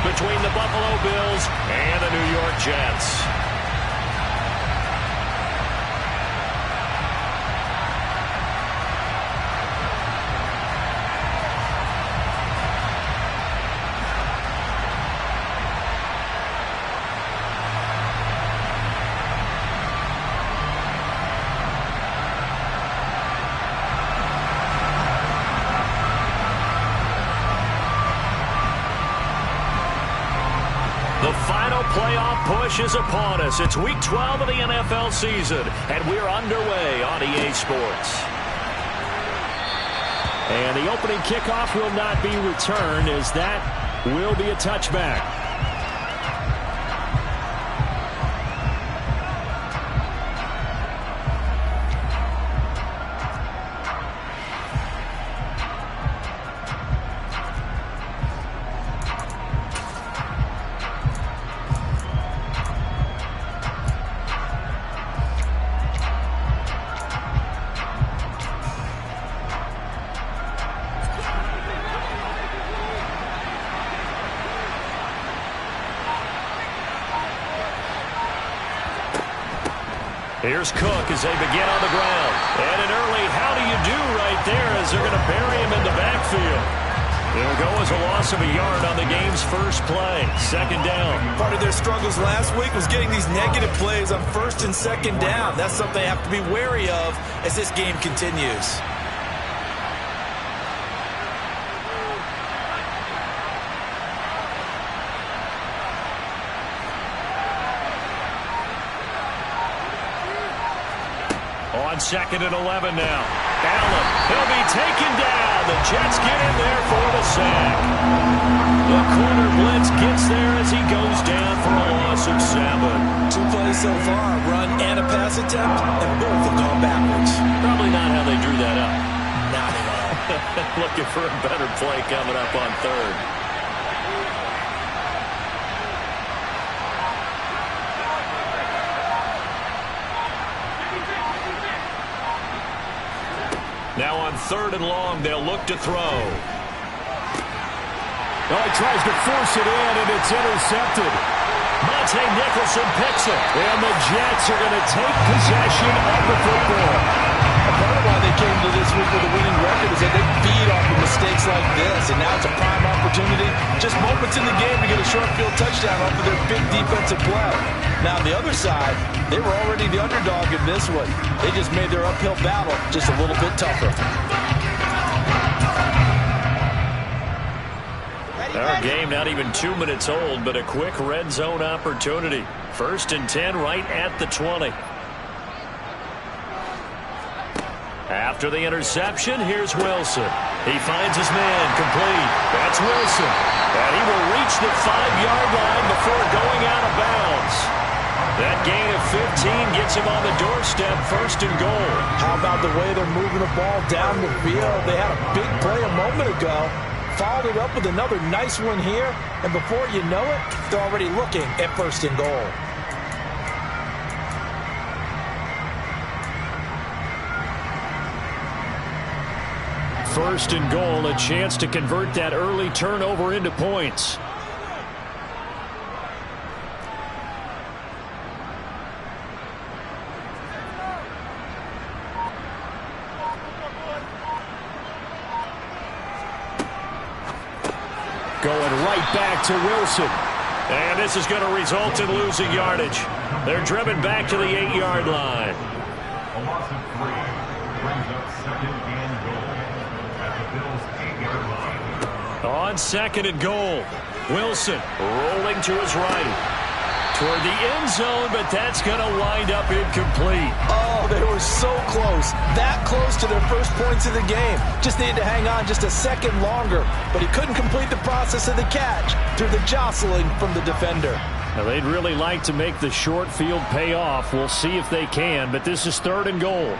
between the Buffalo Bills and the New York Jets. The final playoff push is upon us. It's Week 12 of the NFL season, and we're underway on EA Sports. And the opening kickoff will not be returned, as that will be a touchback. Here's Cook as they begin on the ground. And an early how do you do right there as they're going to bury him in the backfield. It'll go as a loss of a yard on the game's first play. Second down. Part of their struggles last week was getting these negative plays on first and second down. That's something they have to be wary of as this game continues. On second and 11 now. Allen, he'll be taken down. The Jets get in there for the sack. The corner blitz gets there as he goes down for a loss of 7. 2 plays so far, run and a pass attempt, and both have gone backwards. Probably not how they drew that up. Not at all. Looking for a better play coming up on third. Now on third and long, they'll look to throw. Oh, he tries to force it in, and it's intercepted. Monte Nicholson picks it. And the Jets are going to take possession of the football. A part of why they came to this week with a winning record is that they feed off of mistakes like this, and now it's a prime opportunity, just moments in the game to get a short field touchdown off of their big defensive play. Now on the other side, they were already the underdog in this one. They just made their uphill battle just a little bit tougher. Our game not even 2 minutes old, but a quick red zone opportunity. First and 10 right at the 20. After the interception, here's Wilson. He finds his man complete. That's Wilson. And he will reach the 5-yard line before going out of bounds. That gain of 15 gets him on the doorstep, first and goal. How about the way they're moving the ball down the field? They had a big play a moment ago. Followed it up with another nice one here. And before you know it, they're already looking at first and goal. First and goal, a chance to convert that early turnover into points. Going right back to Wilson. And this is going to result in losing yardage. They're driven back to the 8-yard line. A loss of 3 brings up second and goal at the Bills' 8-yard line. On second and goal, Wilson rolling to his right. Toward the end zone, but that's going to wind up incomplete. Oh, they were so close. That close to their first points of the game. Just needed to hang on just a second longer. But he couldn't complete the process of the catch through the jostling from the defender. Now, they'd really like to make the short field pay off. We'll see if they can, but this is third and goal.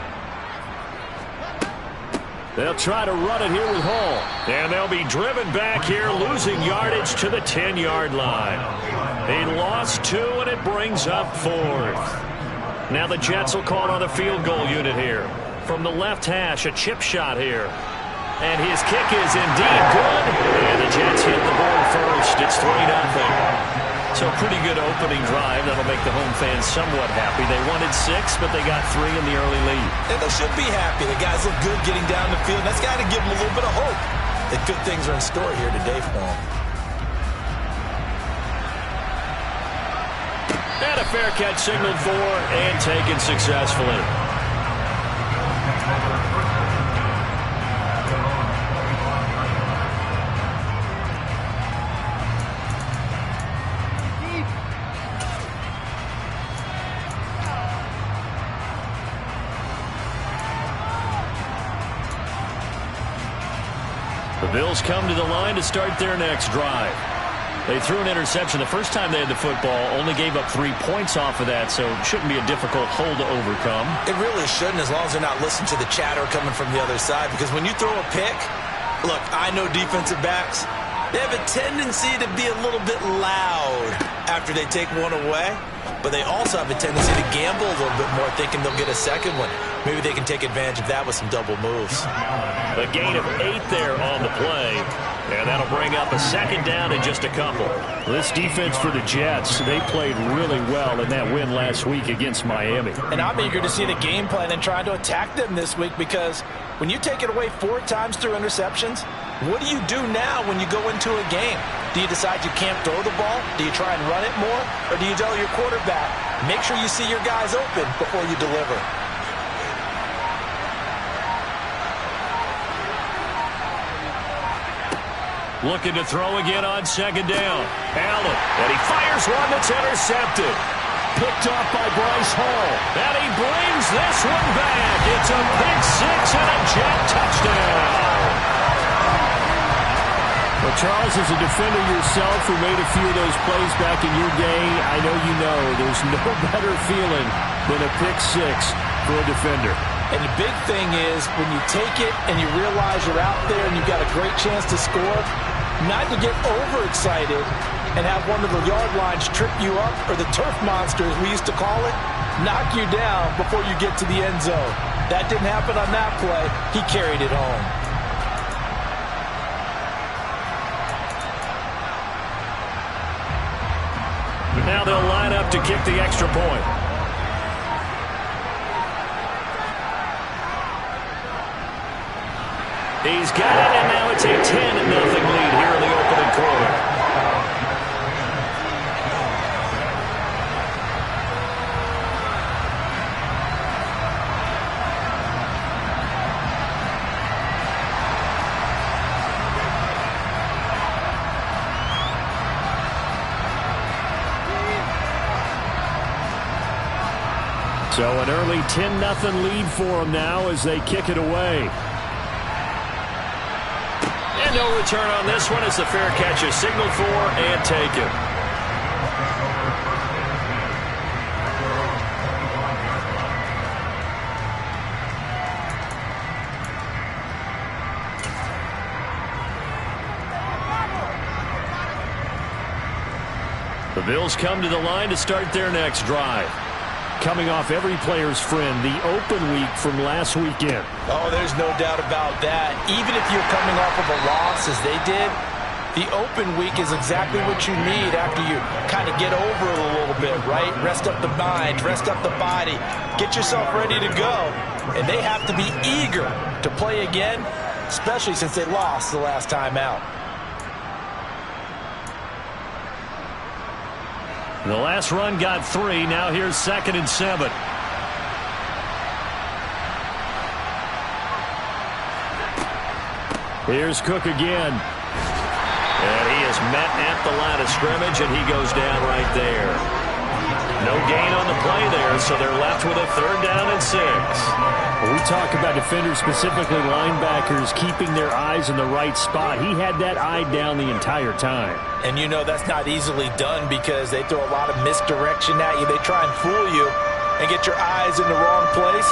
They'll try to run it here with Hall. And they'll be driven back here, losing yardage to the 10-yard line. He lost 2, and it brings up 4th. Now the Jets will call on the field goal unit here. From the left hash, a chip shot here. And his kick is indeed good. And the Jets hit the board first. It's 3-0. So a pretty good opening drive. That'll make the home fans somewhat happy. They wanted 6, but they got 3 in the early lead. And they should be happy. The guys look good getting down the field. That's got to give them a little bit of hope that good things are in store here today for them. And a fair catch signaled for and taken successfully. The Bills come to the line to start their next drive. They threw an interception the first time they had the football, only gave up 3 points off of that, so it shouldn't be a difficult hole to overcome. It really shouldn't, as long as they're not listening to the chatter coming from the other side, because when you throw a pick, look, I know defensive backs, they have a tendency to be a little bit loud after they take one away, but they also have a tendency to gamble a little bit more, thinking they'll get a second one. Maybe they can take advantage of that with some double moves. A gain of 8 there on the play, and that'll bring up a second down in just a couple. This defense for the Jets, they played really well in that win last week against Miami. And I'm eager to see the game plan and trying to attack them this week, because when you take it away 4 times through interceptions, what do you do now when you go into a game? Do you decide you can't throw the ball? Do you try and run it more? Or do you tell your quarterback, make sure you see your guys open before you deliver? Looking to throw again on second down. Allen, and he fires one that's intercepted. Picked off by Bryce Hall. And he brings this one back. It's a pick 6 and a Jet touchdown. Well, Charles, as a defender yourself who made a few of those plays back in your day, I know you know there's no better feeling than a pick 6 for a defender. And the big thing is when you take it and you realize you're out there and you've got a great chance to score, not to get overexcited and have one of the yard lines trip you up, or the turf monster, as we used to call it, knock you down before you get to the end zone. That didn't happen on that play. He carried it home. Now they'll line up to kick the extra point. He's got it, and now it's a 10-0 lead here in the opening quarter. So an early 10-0 lead for them now as they kick it away. And no return on this one as the fair catch is signaled for and taken. The Bills come to the line to start their next drive. Coming off every player's friend, the open week from last weekend. Oh, there's no doubt about that. Even if you're coming off of a loss as they did, the open week is exactly what you need after you kind of get over it a little bit, right? Rest up the mind, rest up the body, get yourself ready to go. And they have to be eager to play again, especially since they lost the last time out. The last run got 3. Now here's 2nd and 7. Here's Cook again. And he is met at the line of scrimmage, and he goes down right there. No gain on the play there, so they're left with a 3rd down and 6. When we talk about defenders, specifically linebackers, keeping their eyes in the right spot, he had that eye down the entire time. And you know that's not easily done because they throw a lot of misdirection at you. They try and fool you and get your eyes in the wrong place.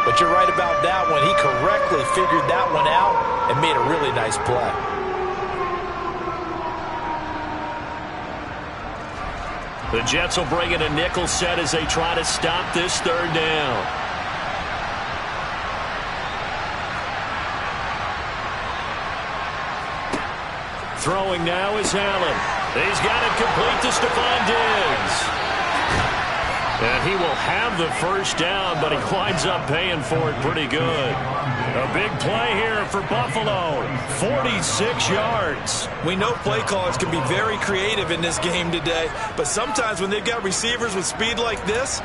But you're right about that one. He correctly figured that one out and made a really nice play. The Jets will bring in a nickel set as they try to stop this 3rd down. Throwing now is Allen. He's got it complete to Stephon Diggs. And he will have the first down, but he winds up paying for it pretty good. A big play here for Buffalo. 46 yards. We know play callers can be very creative in this game today, but sometimes when they've got receivers with speed like this,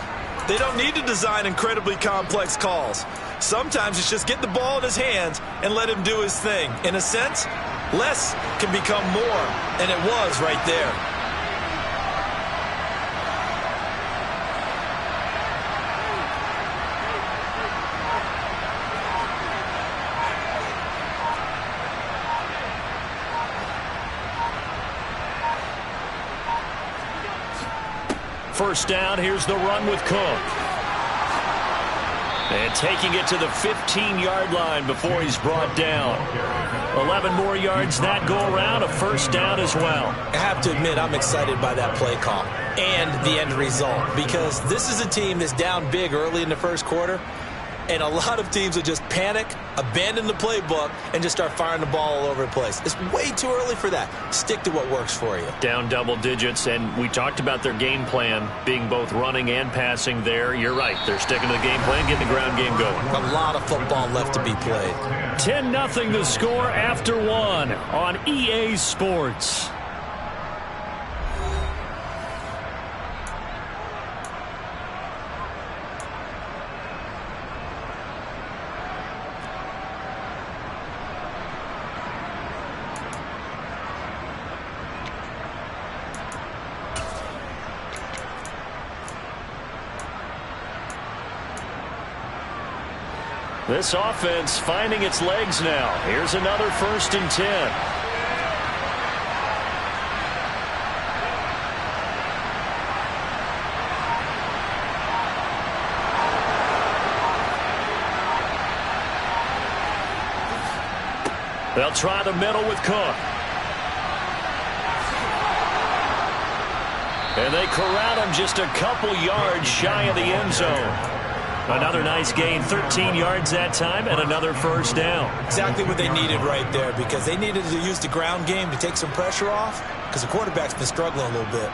they don't need to design incredibly complex calls. Sometimes it's just get the ball in his hands and let him do his thing. In a sense, less can become more, and it was right there. First down, here's the run with Cook. And taking it to the 15-yard line before he's brought down. 11 more yards that go around, a first down as well. I have to admit, I'm excited by that play call and the end result, because this is a team that's down big early in the first quarter, and a lot of teams will just panic, abandon the playbook, and just start firing the ball all over the place. It's way too early for that. Stick to what works for you. Down double digits, and we talked about their game plan being both running and passing there. You're right. They're sticking to the game plan, getting the ground game going. A lot of football left to be played. 10-0 the score after one on EA Sports. This offense finding its legs now. Here's another 1st and 10. They'll try the middle with Cook. And they corral him just a couple yards shy of the end zone. Another nice gain, 13 yards that time, and another first down. Exactly what they needed right there, because they needed to use the ground game to take some pressure off, because the quarterback's been struggling a little bit.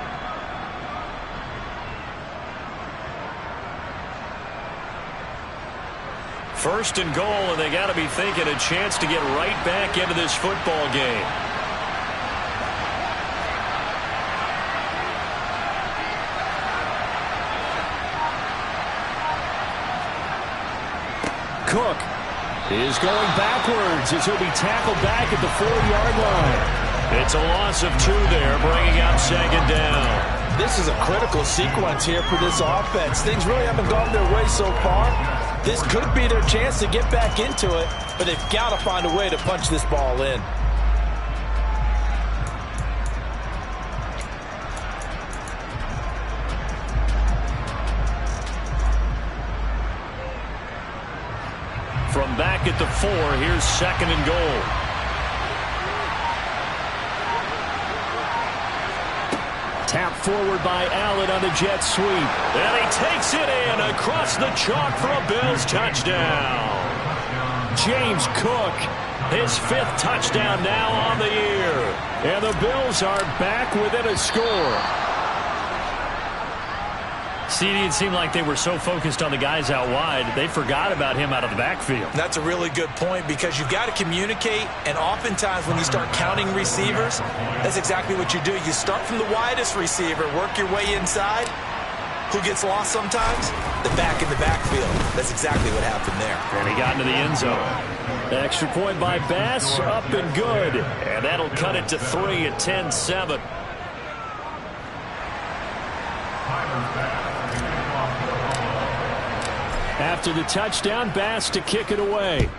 First and goal, and they got to be thinking a chance to get right back into this football game. Cook is going backwards as he'll be tackled back at the 4-yard line. It's a loss of 2 there, bringing up 2nd down. This is a critical sequence here for this offense. Things really haven't gone their way so far. This could be their chance to get back into it, but they've got to find a way to punch this ball in. From back at the 4, here's 2nd and goal. Tap forward by Allen on the jet sweep. And he takes it in across the chalk for a Bills touchdown. James Cook, his 5th touchdown now on the year. And the Bills are back within a score. CD, it seemed like they were so focused on the guys out wide, they forgot about him out of the backfield. That's a really good point, because you've got to communicate, and oftentimes when you start counting receivers, that's exactly what you do. You start from the widest receiver, work your way inside. Who gets lost sometimes? The back in the backfield. That's exactly what happened there. And he got into the end zone. Extra point by Bass, up and good. And that'll cut it to 3 at 10-7. After the touchdown, Bass to kick it away.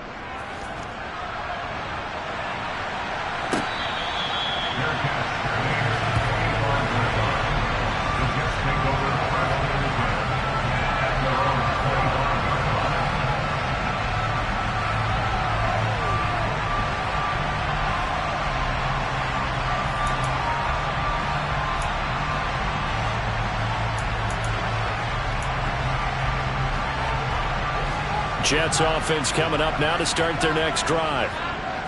Jets offense coming up now to start their next drive.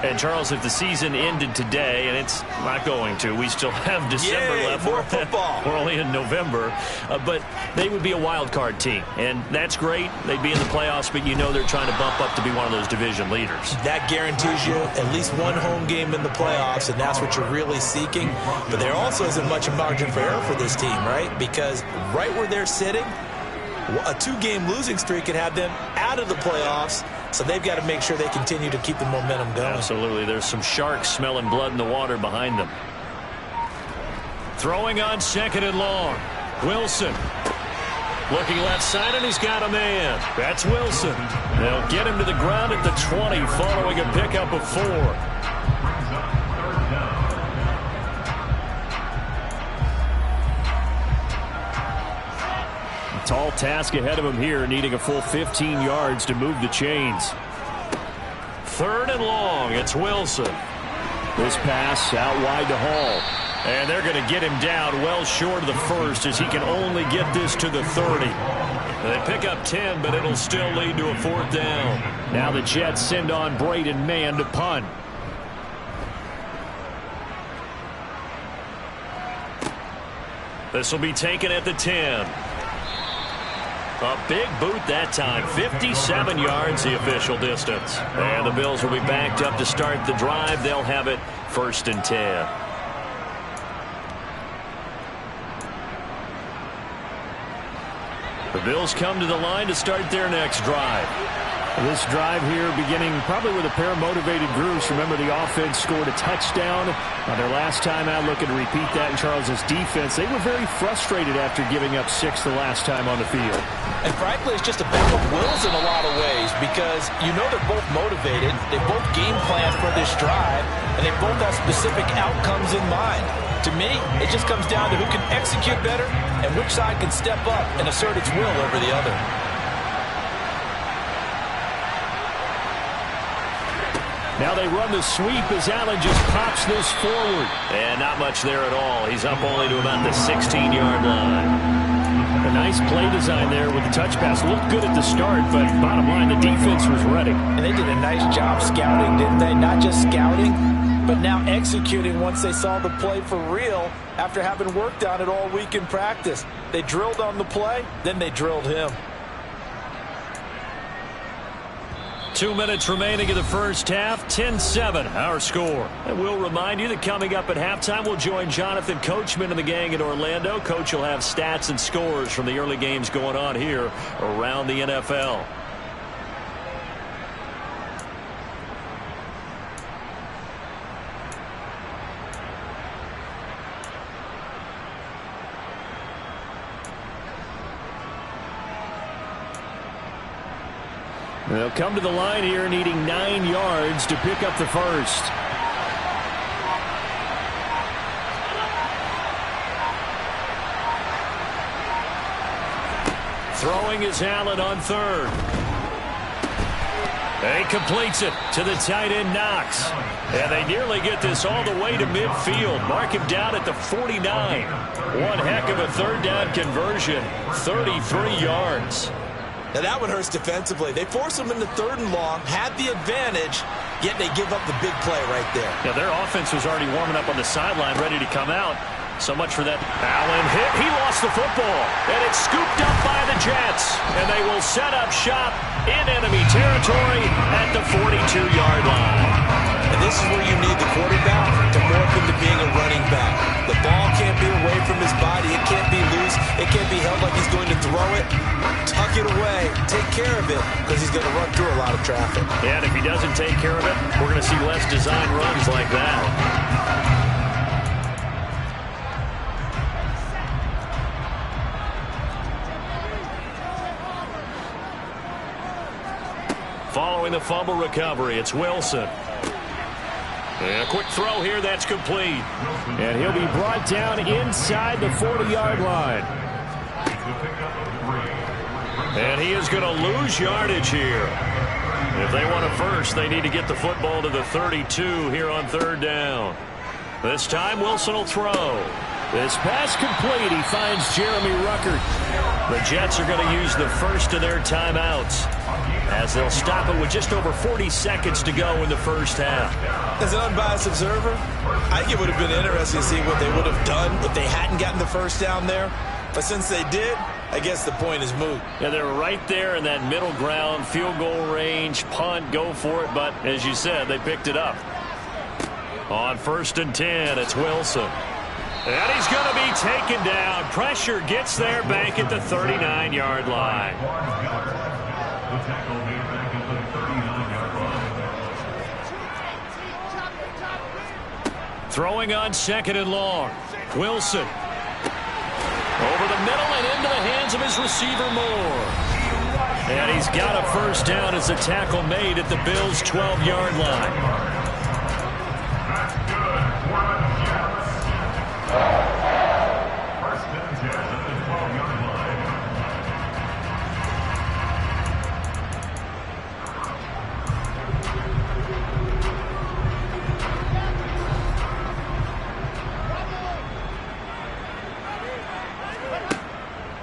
And, Charles, if the season ended today, and it's not going to, we still have December left. More football. We're only in November. But they would be a wild card team, and that's great. They'd be in the playoffs, but you know they're trying to bump up to be one of those division leaders. That guarantees you at least one home game in the playoffs, and that's what you're really seeking. But there also isn't much margin for error for this team, right? Because right where they're sitting, a 2-game losing streak can have them out of the playoffs. So they've got to make sure they continue to keep the momentum going. Absolutely. There's some sharks smelling blood in the water behind them. Throwing on 2nd and long. Wilson. Looking left side, and he's got a man. That's Wilson. They'll get him to the ground at the 20 following a pickup of 4. Tall task ahead of him here, needing a full 15 yards to move the chains. 3rd and long. It's Wilson. This pass out wide to Hall. And they're going to get him down well short of the first, as he can only get this to the 30. They pick up 10, but it'll still lead to a 4th down. Now the Jets send on Braden Mann to punt. This will be taken at the 10. A big boot that time. 57 yards the official distance. And the Bills will be backed up to start the drive. They'll have it 1st and 10. The Bills come to the line to start their next drive. This drive here beginning probably with a pair of motivated groups. Remember, the offense scored a touchdown on their last time out, looking to repeat that in Charles's defense. They were very frustrated after giving up 6 the last time on the field. And frankly, it's just a battle of wills in a lot of ways, because you know they're both motivated. They both game plan for this drive, and they both have specific outcomes in mind. To me, it just comes down to who can execute better and which side can step up and assert its will over the other. Now they run the sweep as Allen just pops this forward. And not much there at all. He's up only to about the 16-yard line. A nice play design there with the touch pass. Looked good at the start, but bottom line, the defense was ready. And they did a nice job scouting, didn't they? Not just scouting, but now executing once they saw the play for real after having worked on it all week in practice. They drilled on the play, then they drilled him. 2 minutes remaining in the first half. 10-7 our score. And we'll remind you that coming up at halftime, we'll join Jonathan Coachman and the gang in Orlando. Coach will have stats and scores from the early games going on here around the NFL. They'll come to the line here needing 9 yards to pick up the first. Throwing is Allen on 3rd. He completes it to the tight end, Knox. And they nearly get this all the way to midfield. Mark him down at the 49. One heck of a 3rd down conversion. 33 yards. Now that one hurts defensively. They force them into 3rd and long, had the advantage, yet they give up the big play right there. Yeah, their offense was already warming up on the sideline, ready to come out. So much for that. Allen hit. He lost the football. And it's scooped up by the Jets. And they will set up shop in enemy territory at the 42-yard line. And this is where you need the quarterback to morph into being a running back. The ball can't be away from his body. It can't be loose. It can't be held like he's going to throw it. Tuck it away. Take care of it, because he's going to run through a lot of traffic. And if he doesn't take care of it, we're going to see less design runs like that. Following the fumble recovery, it's Wilson. And a quick throw here, that's complete. And he'll be brought down inside the 40-yard line. And he is going to lose yardage here. If they want a first, they need to get the football to the 32 here on 3rd down. This time, Wilson will throw. This pass complete. He finds Jeremy Ruckert. The Jets are going to use the first of their timeouts as they'll stop it with just over 40 seconds to go in the first half. As an unbiased observer, I think it would have been interesting to see what they would have done if they hadn't gotten the first down there. But since they did, I guess the point is moot. Yeah, they're right there in that middle ground, field goal range, punt, go for it. But as you said, they picked it up. On 1st and 10, it's Wilson. And he's going to be taken down. Pressure gets there back at the 39-yard line. The tackle made back at the 39-yard line. Throwing on 2nd and long. Wilson. Over the middle and into the hands of his receiver Moore. And he's got a first down as the tackle made at the Bills' 12-yard line. First and 10 at the 12-yard line.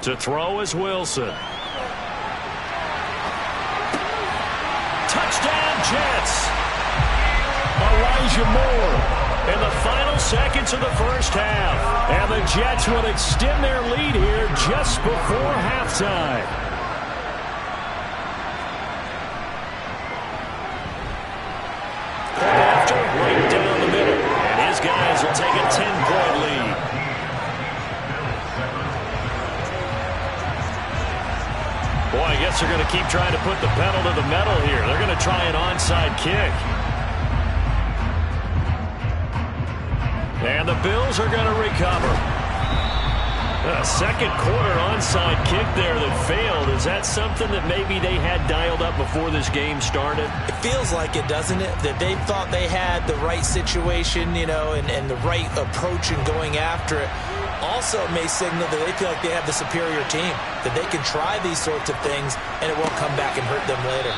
To throw is Wilson. Touchdown Jets. Elijah Moore in the final seconds of the first half. And the Jets will extend their lead here just before halftime. After right down the middle. And his guys will take a 10-point lead. Boy, I guess they're going to keep trying to put the pedal to the metal here. They're going to try an onside kick. And the Bills are going to recover. A second quarter onside kick there that failed. Is that something that maybe they had dialed up before this game started? It feels like it, doesn't it? That they thought they had the right situation, you know, and the right approach in going after it. Also may signal that they feel like they have the superior team, that they can try these sorts of things and it won't come back and hurt them later.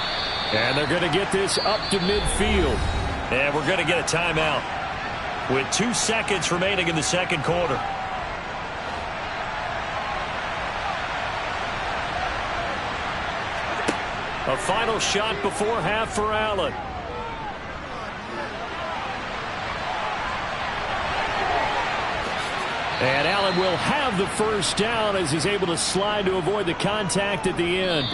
And they're going to get this up to midfield. And we're going to get a timeout with 2 seconds remaining in the second quarter. A final shot before half for Allen. And Allen will have the first down as he's able to slide to avoid the contact at the end.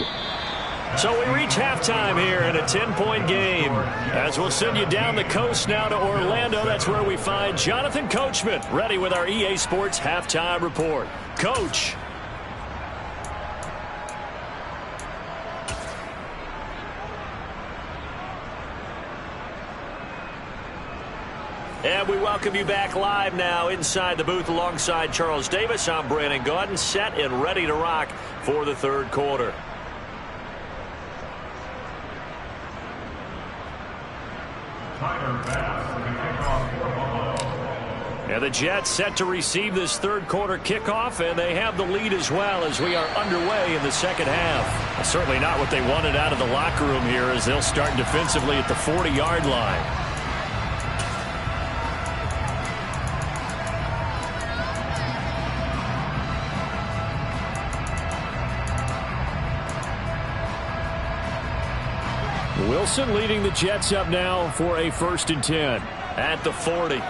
So we reach halftime here in a 10-point game. As we'll send you down the coast now to Orlando. That's where we find Jonathan Coachman ready with our EA Sports halftime report. Coach. And we welcome you back live now inside the booth alongside Charles Davis. I'm Brandon Gaudin, set and ready to rock for the third quarter. And the Jets set to receive this third quarter kickoff, and they have the lead as well as we are underway in the second half. Certainly not what they wanted out of the locker room here as they'll start defensively at the 40-yard line. Wilson leading the Jets up now for a 1st and 10 at the 40.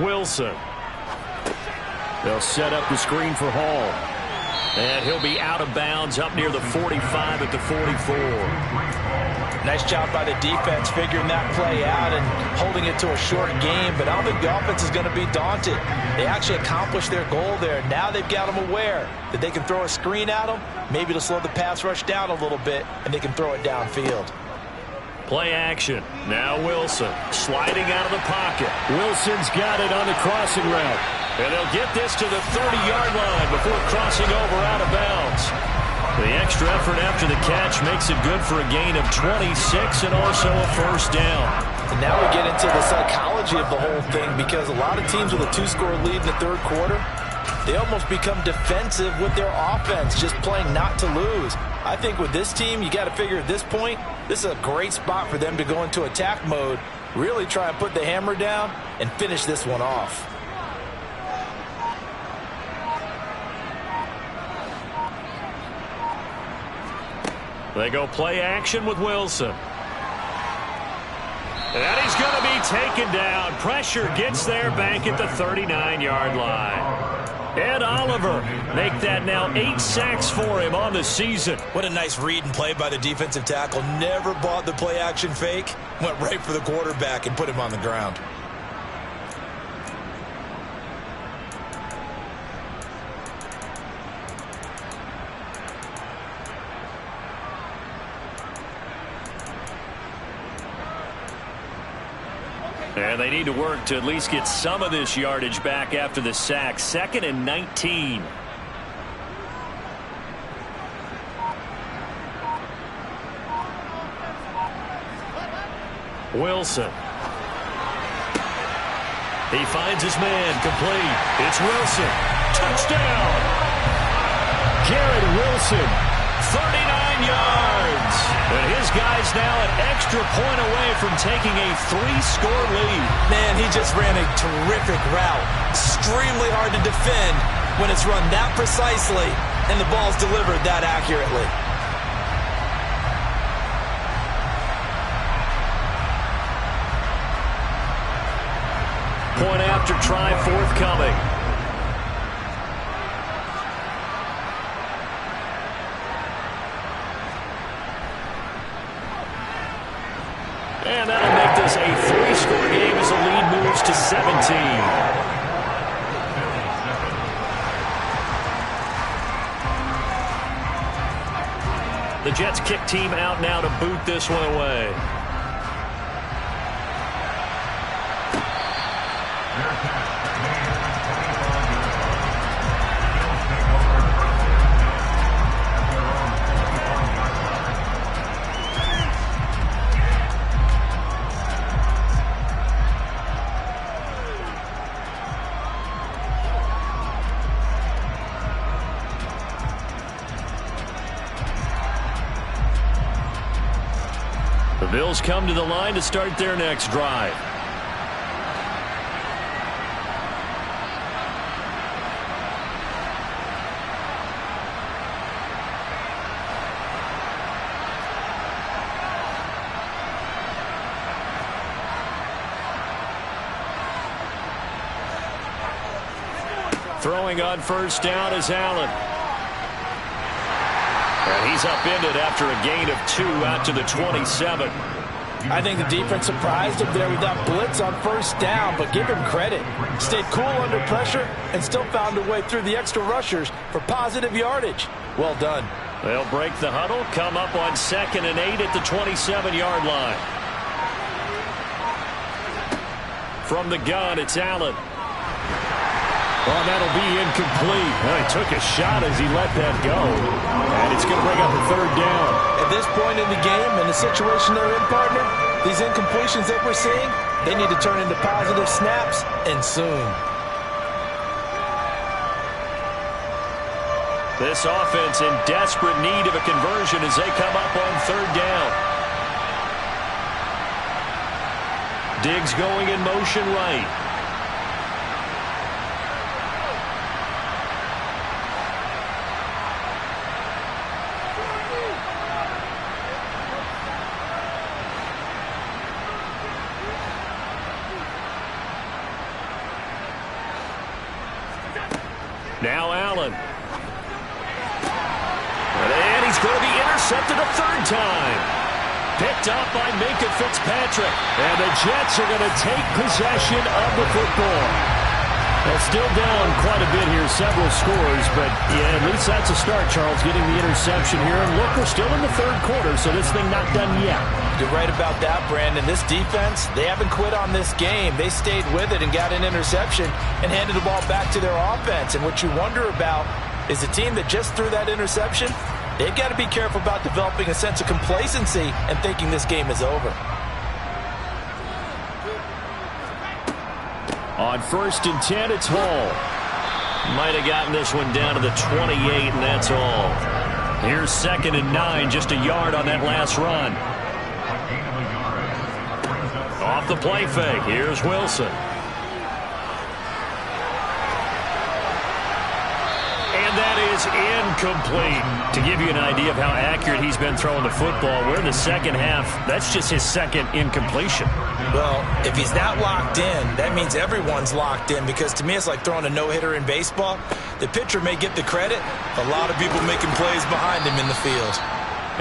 Wilson. They'll set up the screen for Hall. And he'll be out of bounds up near the 45 at the 44. Nice job by the defense figuring that play out and holding it to a short game, but I don't think the offense is going to be daunted. They actually accomplished their goal there. Now they've got them aware that they can throw a screen at them, maybe to slow the pass rush down a little bit, and they can throw it downfield. Play action. Now Wilson sliding out of the pocket. Wilson's got it on the crossing route. And they'll get this to the 30-yard line before crossing over out of bounds. The extra effort after the catch makes it good for a gain of 26 and also a first down. And now we get into the psychology of the whole thing, because a lot of teams with a 2-score lead in the third quarter, they almost become defensive with their offense, just playing not to lose. I think with this team, you got to figure at this point, this is a great spot for them to go into attack mode, really try and put the hammer down and finish this one off. They go play action with Wilson. And he's going to be taken down. Pressure gets there back at the 39-yard line. Ed Oliver make that now 8 sacks for him on the season. What a nice read and play by the defensive tackle. Never bought the play action fake. Went right for the quarterback and put him on the ground. And they need to work to at least get some of this yardage back after the sack. 2nd and 19. Wilson. He finds his man, complete. It's Wilson. Touchdown! Garrett Wilson, 39 yards. And his guy's now an extra point away from taking a 3-score lead. Man, he just ran a terrific route. Extremely hard to defend when it's run that precisely and the ball's delivered that accurately. Point after try forthcoming. And that'll make this a 3-score game as the lead moves to 17. The Jets kick team out now to boot this one away. The Bills come to the line to start their next drive. Throwing on first down is Allen. And he's upended after a gain of 2 out to the 27. I think the defense surprised him there with that blitz on first down, but give him credit. Stayed cool under pressure and still found a way through the extra rushers for positive yardage. Well done. They'll break the huddle, come up on 2nd and 8 at the 27-yard line. From the gun, it's Allen. Well, that'll be incomplete. Well, he took a shot as he let that go. And it's going to bring up a 3rd down. At this point in the game, in the situation they're in, partner, these incompletions that we're seeing, they need to turn into positive snaps, and soon. This offense in desperate need of a conversion as they come up on 3rd down. Diggs going in motion right. Now Allen. And he's going to be intercepted a 3rd time. Picked up by Minkah Fitzpatrick. And the Jets are going to take possession of the football. Well, still down quite a bit here, several scores, but yeah, at least that's a start, Charles, getting the interception here. And look, we're still in the 3rd quarter, so this thing not done yet. You're right about that, Brandon. This defense, they haven't quit on this game. They stayed with it and got an interception and handed the ball back to their offense. And what you wonder about is the team that just threw that interception, they've got to be careful about developing a sense of complacency and thinking this game is over. On 1st and 10, it's Hall. Might have gotten this one down to the 28, and that's all. Here's 2nd and 9, just a yard on that last run. Off the play fake, here's Wilson. And that is incomplete. To give you an idea of how accurate he's been throwing the football, we're in the second half. That's just his second incompletion. Well, if he's not locked in, that means everyone's locked in, because to me it's like throwing a no-hitter in baseball. The pitcher may get the credit, a lot of people making plays behind him in the field.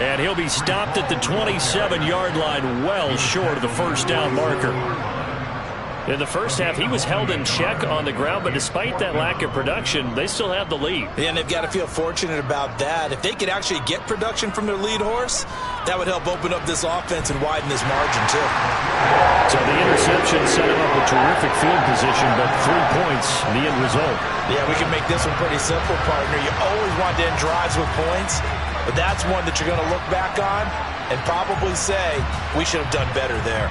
And he'll be stopped at the 27-yard line, well short of the first down marker. In the first half, he was held in check on the ground, but despite that lack of production, they still have the lead. Yeah, and they've got to feel fortunate about that. If they could actually get production from their lead horse, that would help open up this offense and widen this margin, too. So the interception set him up a terrific field position, but 3 points, the end result. Yeah, we can make this one pretty simple, partner. You always want to end drives with points, but that's one that you're going to look back on and probably say, we should have done better there.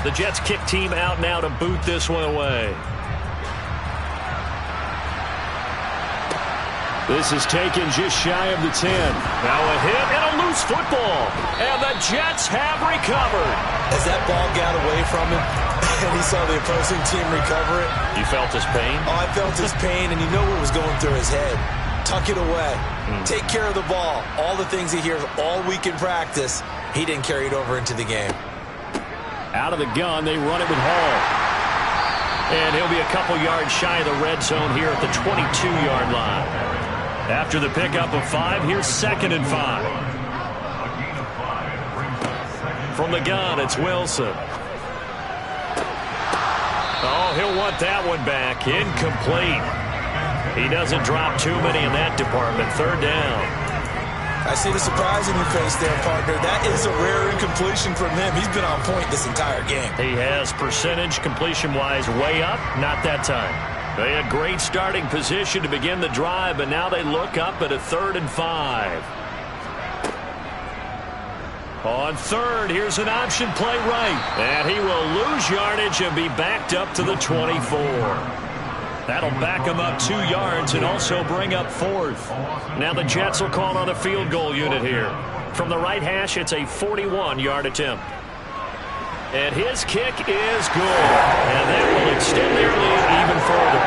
The Jets kick team out now to boot this one away. This is taken just shy of the 10. Now a hit and a loose football. And the Jets have recovered. As that ball got away from him and he saw the opposing team recover it. You felt his pain? Oh, I felt his pain, and you know what was going through his head. Tuck it away. Take care of the ball. All the things he hears all week in practice, he didn't carry it over into the game. Out of the gun, they run it with Hall. And he'll be a couple yards shy of the red zone here at the 22-yard line. After the pickup of 5, here's 2nd and 5. From the gun, it's Wilson. Oh, he'll want that one back. Incomplete. He doesn't drop too many in that department. 3rd down. I see the surprise in your face there, partner. That is a rare incompletion from him. He's been on point this entire game. He has percentage completion-wise way up. Not that time. They had great starting position to begin the drive, but now they look up at a 3rd and 5. On 3rd, here's an option play right. And he will lose yardage and be backed up to the 24. That'll back him up 2 yards and also bring up 4th. Now the Jets will call on a field goal unit here. From the right hash, it's a 41-yard attempt. And his kick is good. And that will extend their lead even further.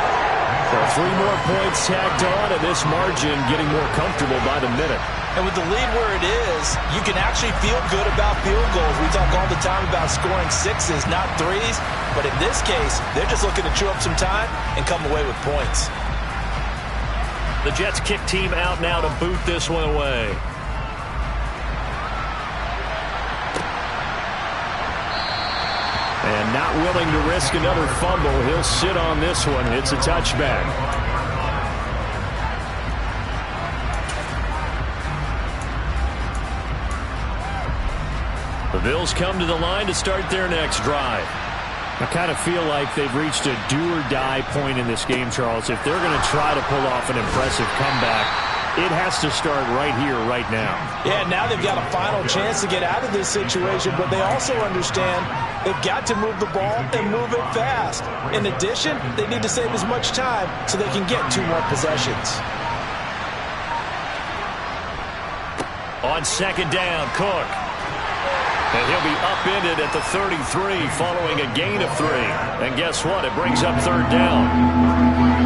So 3 more points tacked on, and this margin getting more comfortable by the minute. And with the lead where it is, you can actually feel good about field goals. We talk all the time about scoring 6s, not 3s. But in this case, they're just looking to chew up some time and come away with points. The Jets kick team out now to boot this one away. And not willing to risk another fumble, he'll sit on this one. It's a touchback. The Bills come to the line to start their next drive. I kind of feel like they've reached a do-or-die point in this game, Charles. If they're going to try to pull off an impressive comeback, it has to start right here, right now. Yeah, now they've got a final chance to get out of this situation, but they also understand they've got to move the ball and move it fast. In addition, they need to save as much time so they can get 2 more possessions. On 2nd down, Cook. And he'll be upended at the 33 following a gain of 3. And guess what? It brings up 3rd down.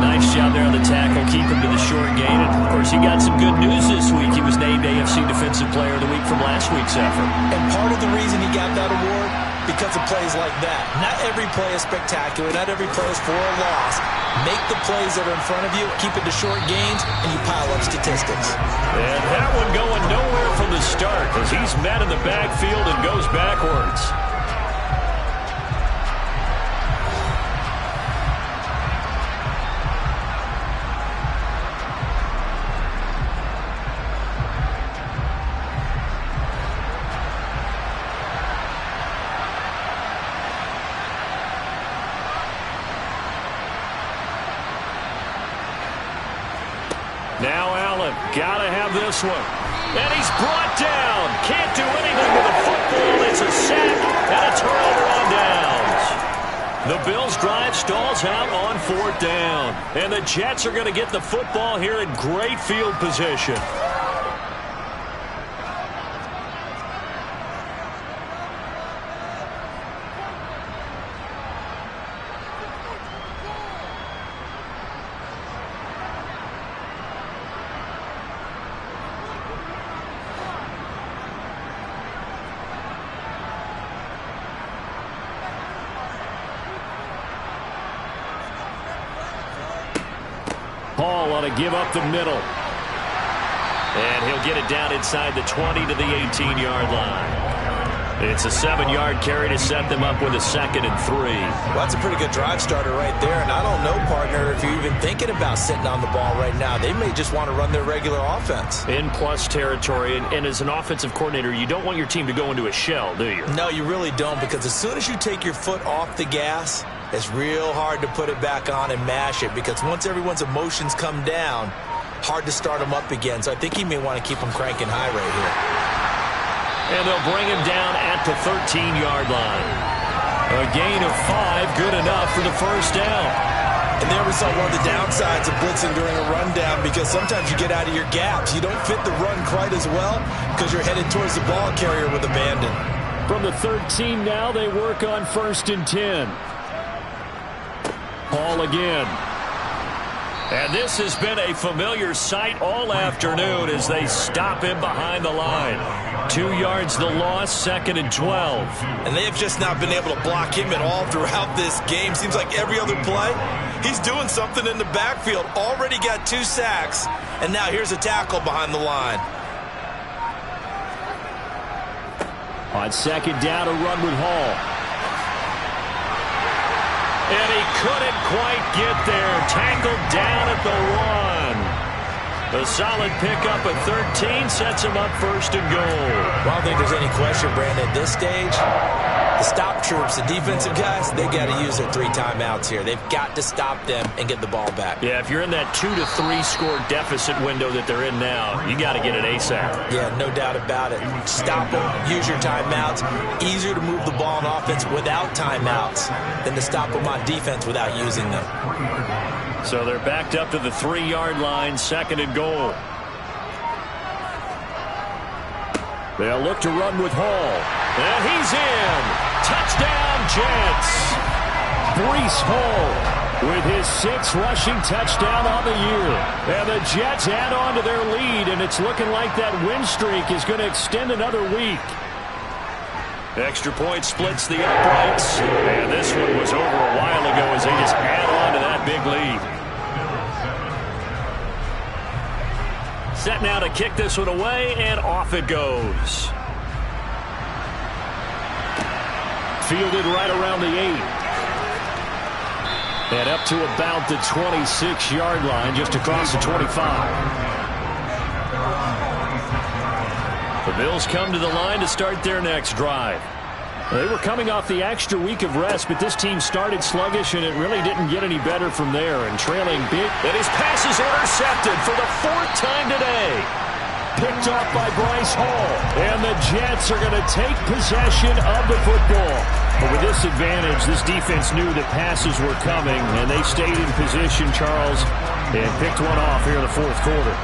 Nice job there on the tackle. Keep him to the short gain. And, of course, he got some good news this week. He was named AFC Defensive Player of the Week from last week's effort. And part of the reason he got that award, because of plays like that. Not every play is spectacular. Not every play is for a loss. Make the plays that are in front of you, keep it to short gains, and you pile up statistics. And that one going nowhere from the start as he's met in the backfield and goes backwards. Now Allen, gotta have this one. And he's brought down. Can't do anything with the football. It's a sack and a turnover on downs. The Bills' drive stalls out on 4th down. And the Jets are going to get the football here in great field position. Hall ought to give up the middle. And he'll get it down inside the 20 to the 18-yard line. It's a 7-yard carry to set them up with a 2nd and 3. Well, that's a pretty good drive starter right there. And I don't know, partner, if you're even thinking about sitting on the ball right now. They may just want to run their regular offense. In plus territory. And as an offensive coordinator, you don't want your team to go into a shell, do you? No, you really don't, because as soon as you take your foot off the gas, it's real hard to put it back on and mash it, because once everyone's emotions come down, hard to start them up again. So I think he may want to keep them cranking high right here. And they'll bring him down at the 13-yard line. A gain of 5, good enough for the first down. And there we saw one of the downsides of blitzing during a rundown, because sometimes you get out of your gaps. You don't fit the run quite as well because you're headed towards the ball carrier with abandon. From the 13 now, they work on 1st and 10. Hall again. And this has been a familiar sight all afternoon as they stop him behind the line. 2 yards the loss, 2nd and 12. And they have just not been able to block him at all throughout this game. Seems like every other play, he's doing something in the backfield. Already got 2 sacks, and now here's a tackle behind the line. On 2nd down, a run with Hall. And he couldn't quite get there. Tackled down at the 1. A solid pickup at 13 sets him up 1st and goal. Well, I don't think there's any question, Brandon, at this stage. The stop troops, the defensive guys, they got to use their 3 timeouts here. They've got to stop them and get the ball back. Yeah, if you're in that 2 to 3 score deficit window that they're in now, you got to get it ASAP. Yeah, no doubt about it. Stop them, use your timeouts. Easier to move the ball on offense without timeouts than to stop them on defense without using them. So they're backed up to the 3-yard line, 2nd and goal. They'll look to run with Hall. And he's in. Touchdown, Jets. Breece Hall with his 6th rushing touchdown on the year. And the Jets add on to their lead, and it's looking like that win streak is going to extend another week. Extra point splits the uprights. And this one was over a while ago as they just add on to that big lead. Set now to kick this one away, and off it goes. Fielded right around the 8. And up to about the 26-yard line, just across the 25. The Bills come to the line to start their next drive. They were coming off the extra week of rest, but this team started sluggish, and it really didn't get any better from there. And trailing big. And his pass is intercepted for the 4th time today. Picked off by Breece Hall. And the Jets are going to take possession of the football. But with this advantage, this defense knew that passes were coming, and they stayed in position, Charles, and picked one off here in the 4th quarter.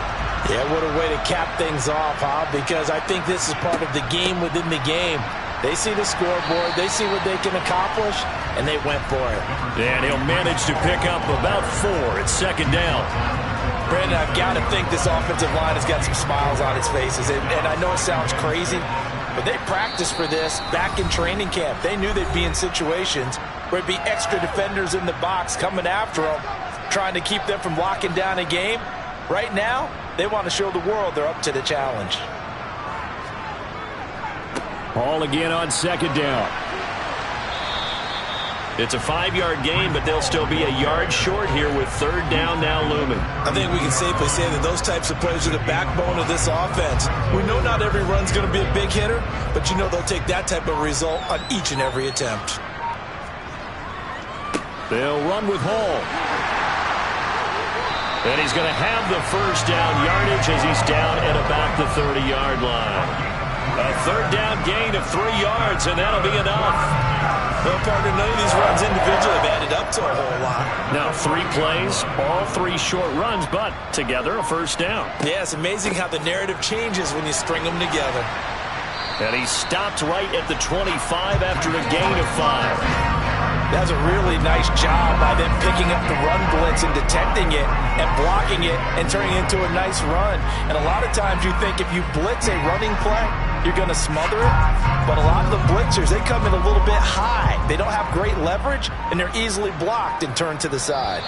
Yeah, what a way to cap things off, huh? Because I think this is part of the game within the game. They see the scoreboard, they see what they can accomplish, and they went for it. And he'll manage to pick up about 4 at 2nd down. Brandon, I've got to think this offensive line has got some smiles on its faces. And I know it sounds crazy, but they practiced for this back in training camp. They knew they'd be in situations where it'd be extra defenders in the box coming after them, trying to keep them from locking down a game. Right now, they want to show the world they're up to the challenge. Hall again on 2nd down. It's a 5-yard gain, but they'll still be a yard short here with 3rd down now looming. I think we can safely say that those types of plays are the backbone of this offense. We know not every run's going to be a big hitter, but you know they'll take that type of result on each and every attempt. They'll run with Hall. And he's going to have the 1st down yardage as he's down at about the 30-yard line. A third down gain of 3 yards, and that'll be enough. Well, partner, none of these runs individually have added up to a whole lot. Now 3 plays, all 3 short runs, but together a first down. Yeah, it's amazing how the narrative changes when you string them together. And he stopped right at the 25 after a gain of 5. That's a really nice job by them picking up the run blitz and detecting it and blocking it and turning it into a nice run. And a lot of times you think if you blitz a running play, you're going to smother it. But a lot of the blitzers, they come in a little bit high. They don't have great leverage, and they're easily blocked and turned to the side.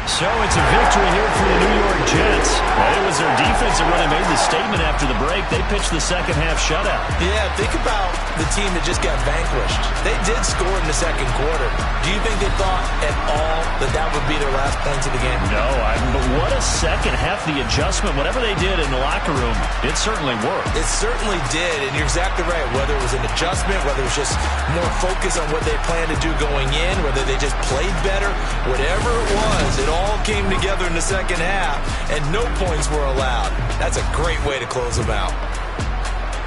So it's a victory here for the New York Jets. It was their defense that really made the statement after the break. They pitched the second-half shutout. Yeah, think about the team that just got vanquished. They did score in the second quarter. Do you think they thought at all that that would be their last points of the game? No, but what a second half. The adjustment, whatever they did in the locker room, it certainly worked. It certainly did, and you're exactly right. Whether it was an adjustment, whether it was just more focus on what they planned to do going in, whether they just played better, whatever it was, it all came together in the second half, and no points were allowed. That's a great way to close them out.